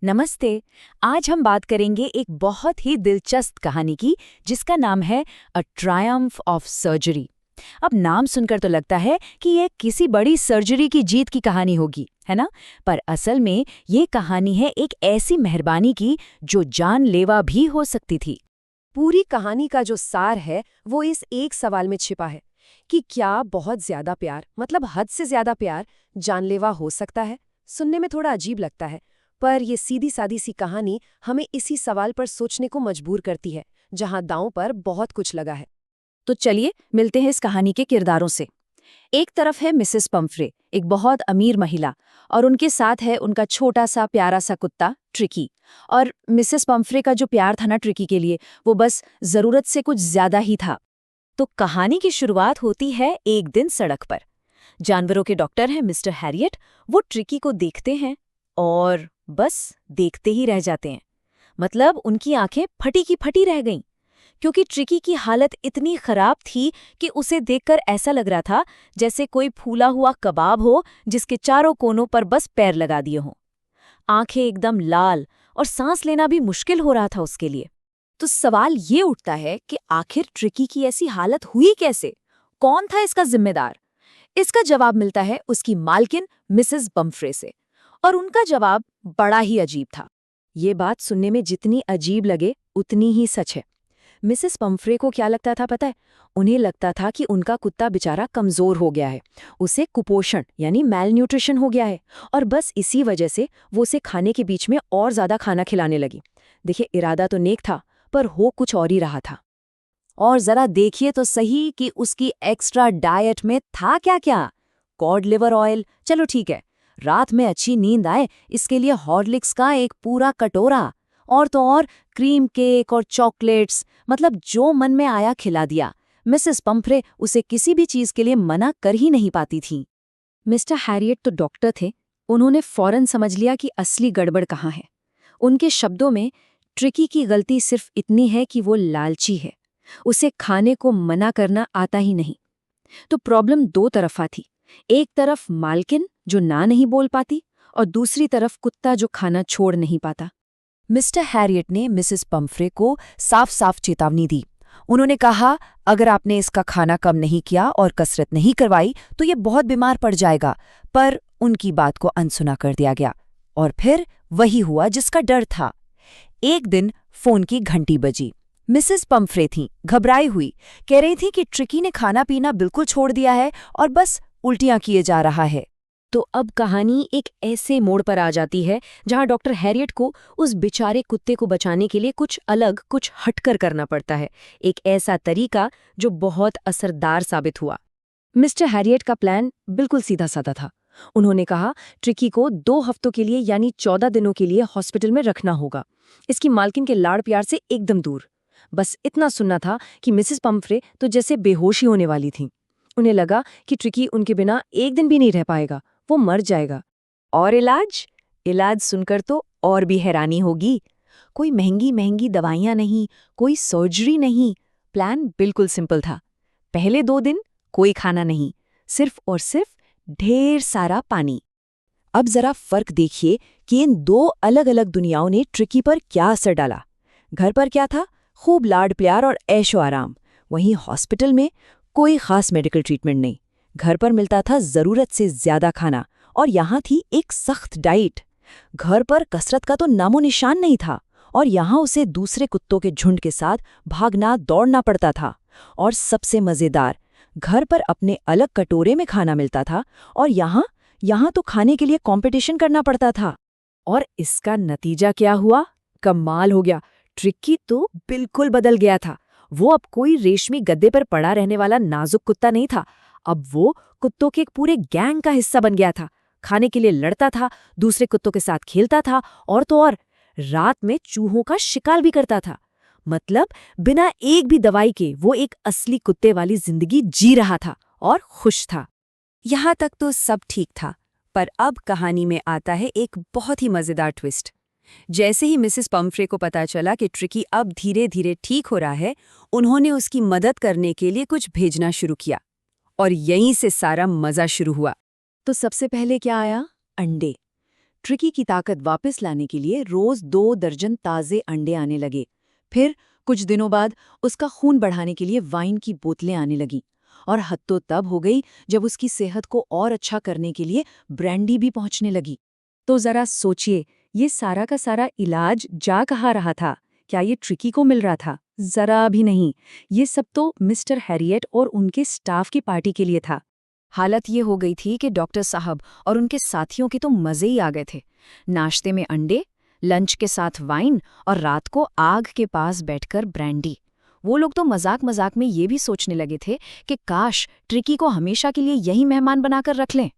नमस्ते। आज हम बात करेंगे एक बहुत ही दिलचस्प कहानी की जिसका नाम है अ ट्रायम्फ ऑफ सर्जरी। अब नाम सुनकर तो लगता है कि ये किसी बड़ी सर्जरी की जीत की कहानी होगी, है ना? पर असल में ये कहानी है एक ऐसी मेहरबानी की जो जानलेवा भी हो सकती थी। पूरी कहानी का जो सार है वो इस एक सवाल में छिपा है कि क्या बहुत ज्यादा प्यार, मतलब हद से ज्यादा प्यार, जानलेवा हो सकता है। सुनने में थोड़ा अजीब लगता है, पर ये सीधी सादी सी कहानी हमें इसी सवाल पर सोचने को मजबूर करती है, जहां दांव पर बहुत कुछ लगा है। तो चलिए मिलते हैं इस कहानी के किरदारों से। एक तरफ है मिसेस पंफ्रे, एक बहुत अमीर महिला, और उनके साथ है उनका छोटा सा प्यारा सा कुत्ता ट्रिकी। और मिसेस पंफ्रे का जो प्यार था ना ट्रिकी के लिए, वो बस जरूरत से कुछ ज्यादा ही था। तो कहानी की शुरुआत होती है एक दिन सड़क पर। जानवरों के डॉक्टर हैं मिस्टर हैरियट, वो ट्रिकी को देखते हैं और बस देखते ही रह जाते हैं। मतलब उनकी आंखें फटी की फटी रह गईं, क्योंकि ट्रिकी की हालत इतनी खराब थी कि उसे देखकर ऐसा लग रहा था जैसे कोई फूला हुआ कबाब हो जिसके चारों कोनों पर बस पैर लगा दिए हों। आंखें एकदम लाल और सांस लेना भी मुश्किल हो रहा था उसके लिए। तो सवाल ये उठता है कि आखिर ट्रिकी की ऐसी हालत हुई कैसे? कौन था इसका जिम्मेदार? इसका जवाब मिलता है उसकी मालकिन मिसेस बम्फ्रे से, और उनका जवाब बड़ा ही अजीब था। ये बात सुनने में जितनी अजीब लगे उतनी ही सच है। मिसेस पंफ्रे को क्या लगता था पता है? उन्हें लगता था कि उनका कुत्ता बेचारा कमजोर हो गया है, उसे कुपोषण यानी मैल न्यूट्रिशन हो गया है, और बस इसी वजह से वो उसे खाने के बीच में और ज्यादा खाना खिलाने लगी। देखिए, इरादा तो नेक था, पर हो कुछ और ही रहा था। और जरा देखिए तो सही कि उसकी एक्स्ट्रा डाइट में था क्या क्या। कॉड लिवर ऑयल, चलो ठीक है। रात में अच्छी नींद आए इसके लिए हॉर्लिक्स का एक पूरा कटोरा, और तो और क्रीम केक और चॉकलेट्स, मतलब जो मन में आया खिला दिया। मिसेस पंफ्रे उसे किसी भी चीज के लिए मना कर ही नहीं पाती थी। मिस्टर हैरियट तो डॉक्टर थे, उन्होंने फौरन समझ लिया कि असली गड़बड़ कहाँ है। उनके शब्दों में, ट्रिकी की गलती सिर्फ इतनी है कि वो लालची है, उसे खाने को मना करना आता ही नहीं। तो प्रॉब्लम दो तरफा थी। एक तरफ मालकिन जो ना नहीं बोल पाती, और दूसरी तरफ कुत्ता जो खाना छोड़ नहीं पाता। मिस्टर हैरियट ने मिसेस पंफ्रे को साफ साफ चेतावनी दी। उन्होंने कहा, अगर आपने इसका खाना कम नहीं किया और कसरत नहीं करवाई तो ये बहुत बीमार पड़ जाएगा। पर उनकी बात को अनसुना कर दिया गया, और फिर वही हुआ जिसका डर था। एक दिन फोन की घंटी बजी। मिसेस पंफ्रे थीं, घबराई हुई, कह रही थी कि ट्रिकी ने खाना पीना बिल्कुल छोड़ दिया है और बस उल्टियां किए जा रहा है। तो अब कहानी एक ऐसे मोड़ पर आ जाती है जहां डॉक्टर हैरियट को उस बेचारे कुत्ते को बचाने के लिए कुछ अलग, कुछ हटकर करना पड़ता है। एक ऐसा तरीका जो बहुत असरदार साबित हुआ। मिस्टर हैरियट का प्लान बिल्कुल सीधा साधा था। उन्होंने कहा, ट्रिकी को 2 हफ्तों के लिए यानी 14 दिनों के लिए हॉस्पिटल में रखना होगा, इसकी मालकिन के लाड़ प्यार से एकदम दूर। बस इतना सुनना था कि मिसेस पंफ्रे तो जैसे बेहोशी होने वाली थीं। उन्हें लगा कि ट्रिकी उनके बिना एक दिन भी नहीं रह पाएगा, वो मर जाएगा। और इलाज? इलाज सुनकर तो और भी हैरानी होगी। कोई महंगी महंगी दवाइयां नहीं, कोई सर्जरी नहीं। प्लान बिल्कुल सिंपल था। पहले 2 दिन कोई खाना नहीं, सिर्फ और सिर्फ ढेर सारा पानी। अब जरा फर्क देखिए कि इन 2 अलग अलग दुनियाओं ने ट्रिकी पर क्या असर डाला। घर पर क्या था? खूब लाड प्यार और ऐशो आराम। वहीं हॉस्पिटल में कोई खास मेडिकल ट्रीटमेंट नहीं। घर पर मिलता था जरूरत से ज्यादा खाना, और यहाँ थी एक सख्त डाइट। घर पर कसरत का तो नामो निशान नहीं था, और यहाँ उसे दूसरे कुत्तों के झुंड के साथ भागना दौड़ना पड़ता था। और सबसे मजेदार, घर पर अपने अलग कटोरे में खाना मिलता था, और यहाँ तो खाने के लिए कंपटीशन करना पड़ता था। और इसका नतीजा क्या हुआ? कमाल हो गया। ट्रिकी तो बिल्कुल बदल गया था। वो अब कोई रेशमी गद्दे पर पड़ा रहने वाला नाजुक कुत्ता नहीं था। अब वो कुत्तों के एक पूरे गैंग का हिस्सा बन गया था। खाने के लिए लड़ता था, दूसरे कुत्तों के साथ खेलता था, और तो और रात में चूहों का शिकार भी करता था। मतलब बिना एक भी दवाई के वो एक असली कुत्ते वाली जिंदगी जी रहा था और खुश था। यहाँ तक तो सब ठीक था, पर अब कहानी में आता है एक बहुत ही मजेदार ट्विस्ट। जैसे ही मिसेस पंफ्रे को पता चला कि ट्रिकी अब धीरे धीरे ठीक हो रहा है, उन्होंने उसकी मदद करने के लिए कुछ भेजना शुरू किया। और यहीं से सारा मजा शुरू हुआ। तो सबसे पहले क्या आया? अंडे। ट्रिकी की ताकत वापस लाने के लिए रोज 2 दर्जन ताजे अंडे आने लगे। फिर कुछ दिनों बाद उसका खून बढ़ाने के लिए वाइन की बोतलें आने लगी। और हद तो तब हो गई जब उसकी सेहत को और अच्छा करने के लिए ब्रांडी भी पहुंचने लगी। तो जरा सोचिए, ये सारा का सारा इलाज जा कहाँ रहा था? क्या ये ट्रिकी को मिल रहा था? जरा भी नहीं। ये सब तो मिस्टर हैरियट और उनके स्टाफ की पार्टी के लिए था। हालत ये हो गई थी कि डॉक्टर साहब और उनके साथियों के तो मजे ही आ गए थे। नाश्ते में अंडे, लंच के साथ वाइन और रात को आग के पास बैठकर ब्रांडी। वो लोग तो मजाक मजाक में ये भी सोचने लगे थे कि काश ट्रिकी को हमेशा के लिए यही मेहमान बनाकर रख लें।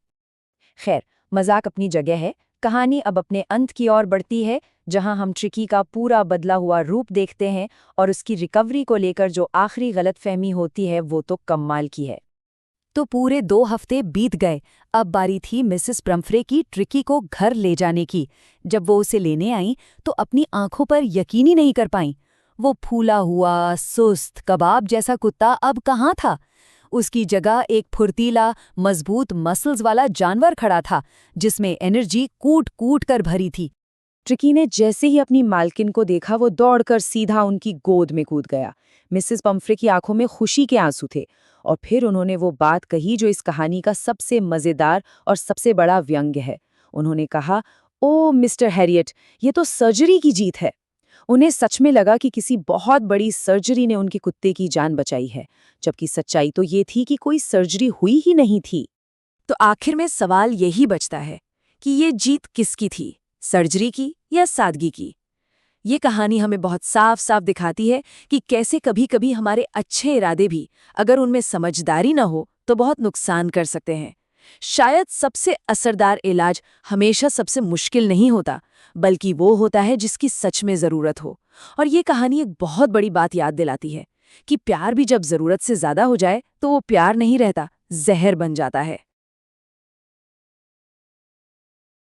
खैर, मजाक अपनी जगह है। कहानी अब अपने अंत की ओर बढ़ती है, जहां हम ट्रिकी का पूरा बदला हुआ रूप देखते हैं और उसकी रिकवरी को लेकर जो आखिरी गलतफहमी होती है वो तो कमाल की है। तो पूरे 2 हफ्ते बीत गए। अब बारी थी मिसेस प्रम्फ्रे की ट्रिकी को घर ले जाने की। जब वो उसे लेने आई तो अपनी आंखों पर यकीन ही नहीं कर पाईं। वो फूला हुआ, सुस्त, कबाब जैसा कुत्ता अब कहाँ था? उसकी जगह एक फुर्तीला, मजबूत मसल्स वाला जानवर खड़ा था, जिसमें एनर्जी कूट कूट कर भरी थी। ट्रिकी ने जैसे ही अपनी मालकिन को देखा, वो दौड़कर सीधा उनकी गोद में कूद गया। मिसेस पम्फ्रे की आंखों में खुशी के आंसू थे। और फिर उन्होंने वो बात कही जो इस कहानी का सबसे मजेदार और सबसे बड़ा व्यंग्य है। उन्होंने कहा, "ओ मिस्टर हैरियट, ये तो सर्जरी की जीत है।" उन्हें सच में लगा कि किसी बहुत बड़ी सर्जरी ने उनके कुत्ते की जान बचाई है, जबकि सच्चाई तो ये थी कि कोई सर्जरी हुई ही नहीं थी। तो आखिर में सवाल यही बचता है कि ये जीत किसकी थी, सर्जरी की या सादगी की? ये कहानी हमें बहुत साफ साफ दिखाती है कि कैसे कभी-कभी हमारे अच्छे इरादे भी, अगर उनमें समझदारी न हो, तो बहुत नुकसान कर सकते हैं। शायद सबसे असरदार इलाज हमेशा सबसे मुश्किल नहीं होता, बल्कि वो होता है जिसकी सच में ज़रूरत हो। और ये कहानी एक बहुत बड़ी बात याद दिलाती है कि प्यार भी जब ज़रूरत से ज़्यादा हो जाए तो वो प्यार नहीं रहता, जहर बन जाता है।